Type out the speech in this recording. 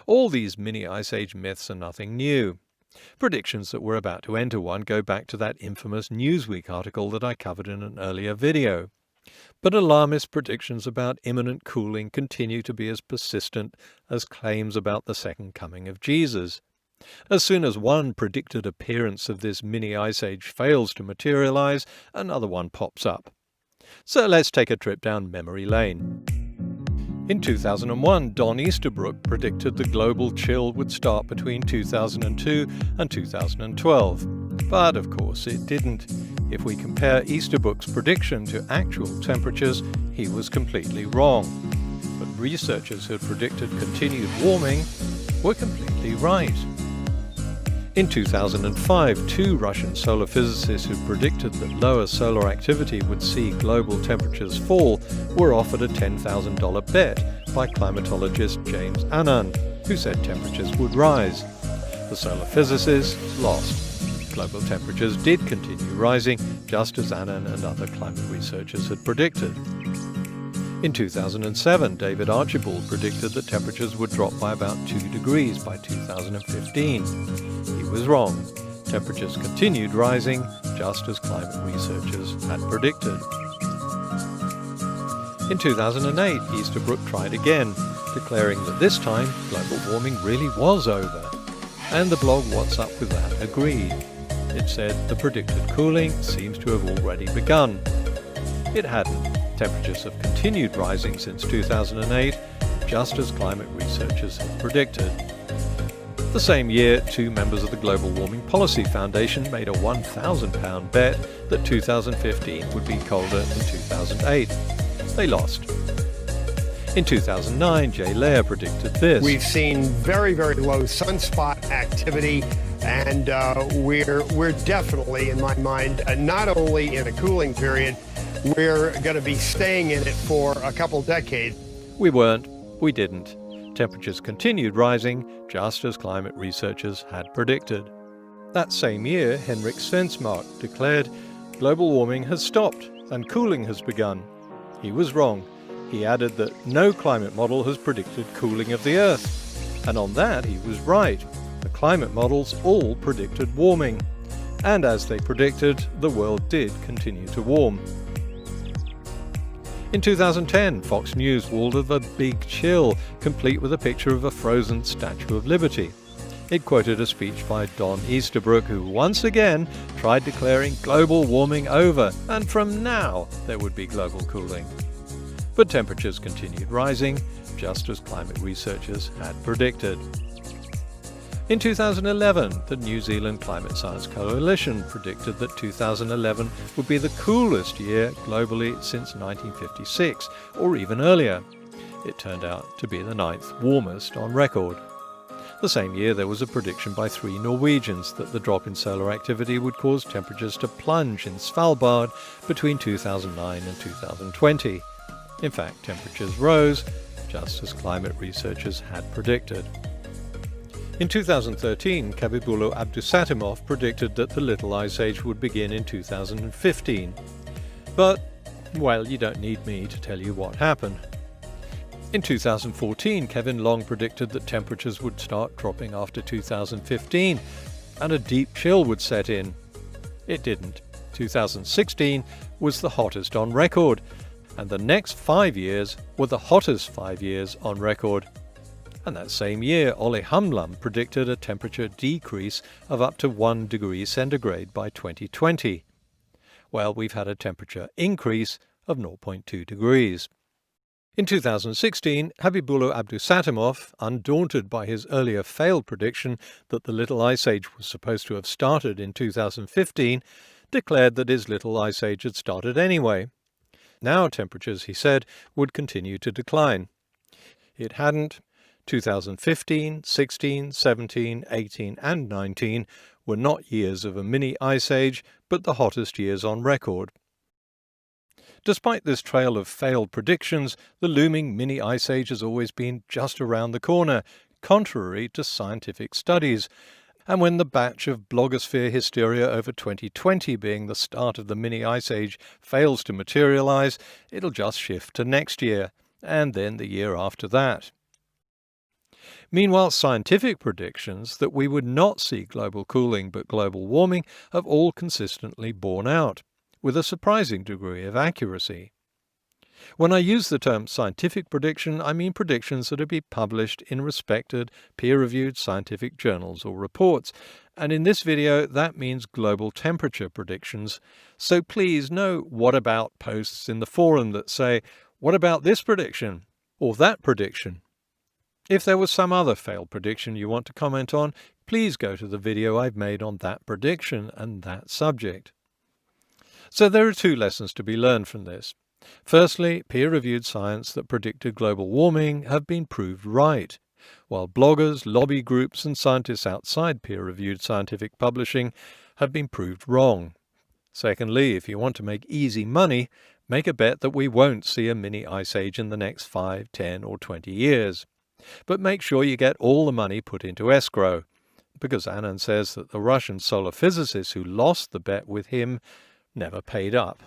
All these mini-ice age myths are nothing new. Predictions that we're about to enter one go back to that infamous Newsweek article that I covered in an earlier video. But alarmist predictions about imminent cooling continue to be as persistent as claims about the second coming of Jesus. As soon as one predicted appearance of this mini-ice age fails to materialize, another one pops up. So let's take a trip down memory lane. In 2001, Don Easterbrook predicted the global chill would start between 2002 and 2012. But of course it didn't. If we compare Easterbrook's prediction to actual temperatures, he was completely wrong. But researchers who had predicted continued warming were completely right. In 2005, two Russian solar physicists who predicted that lower solar activity would see global temperatures fall were offered a $10,000 bet by climatologist James Anand, who said temperatures would rise. The solar physicists lost. Global temperatures did continue rising, just as Anand and other climate researchers had predicted. In 2007, David Archibald predicted that temperatures would drop by about 2 degrees by 2015. He was wrong. Temperatures continued rising, just as climate researchers had predicted. In 2008, Easterbrook tried again, declaring that this time global warming really was over. And the blog What's Up With That agreed. It said the predicted cooling seems to have already begun. It hadn't. Temperatures have continued rising since 2008, just as climate researchers had predicted. The same year, two members of the Global Warming Policy Foundation made a £1,000 bet that 2015 would be colder than 2008. They lost. In 2009, Jay Lehr predicted this. We've seen very, very low sunspot activity, and we're definitely, in my mind, not only in a cooling period, we're going to be staying in it for a couple decades. We weren't. We didn't. Temperatures continued rising, just as climate researchers had predicted. That same year, Henrik Svensmark declared, global warming has stopped and cooling has begun. He was wrong. He added that no climate model has predicted cooling of the Earth. And on that, he was right. The climate models all predicted warming. And as they predicted, the world did continue to warm. In 2010, Fox News warned of a big chill, complete with a picture of a frozen Statue of Liberty. It quoted a speech by Don Easterbrook, who once again tried declaring global warming over, and from now there would be global cooling. But temperatures continued rising, just as climate researchers had predicted. In 2011, the New Zealand Climate Science Coalition predicted that 2011 would be the coolest year globally since 1956, or even earlier. It turned out to be the 9th warmest on record. The same year, there was a prediction by 3 Norwegians that the drop in solar activity would cause temperatures to plunge in Svalbard between 2009 and 2020. In fact, temperatures rose, just as climate researchers had predicted. In 2013, Kabibullo Abdusatimov predicted that the Little Ice Age would begin in 2015. But, well, you don't need me to tell you what happened. In 2014, Kevin Long predicted that temperatures would start dropping after 2015, and a deep chill would set in. It didn't. 2016 was the hottest on record, and the next 5 years were the hottest 5 years on record. And that same year, Olli Humlam predicted a temperature decrease of up to 1 degree centigrade by 2020. Well, we've had a temperature increase of 0.2 degrees. In 2016, Habibullo Abdusatimov, undaunted by his earlier failed prediction that the Little Ice Age was supposed to have started in 2015, declared that his Little Ice Age had started anyway. Now temperatures, he said, would continue to decline. It hadn't. 2015, 16, 17, 18 and 19 were not years of a mini-ice age, but the hottest years on record. Despite this trail of failed predictions, the looming mini-ice age has always been just around the corner, contrary to scientific studies. And when the batch of blogosphere hysteria over 2020 being the start of the mini-ice age fails to materialize, it'll just shift to next year, and then the year after that. Meanwhile, scientific predictions that we would not see global cooling but global warming have all consistently borne out, with a surprising degree of accuracy. When I use the term scientific prediction, I mean predictions that have been published in respected, peer-reviewed scientific journals or reports. And in this video, that means global temperature predictions. So please, no what about posts in the forum that say, what about this prediction or that prediction? If there was some other failed prediction you want to comment on, please go to the video I've made on that prediction and that subject. So there are two lessons to be learned from this. Firstly, peer-reviewed science that predicted global warming have been proved right, while bloggers, lobby groups and scientists outside peer-reviewed scientific publishing have been proved wrong. Secondly, if you want to make easy money, make a bet that we won't see a mini ice age in the next 5, 10 or 20 years. But make sure you get all the money put into escrow, because Anand says that the Russian solar physicists who lost the bet with him never paid up.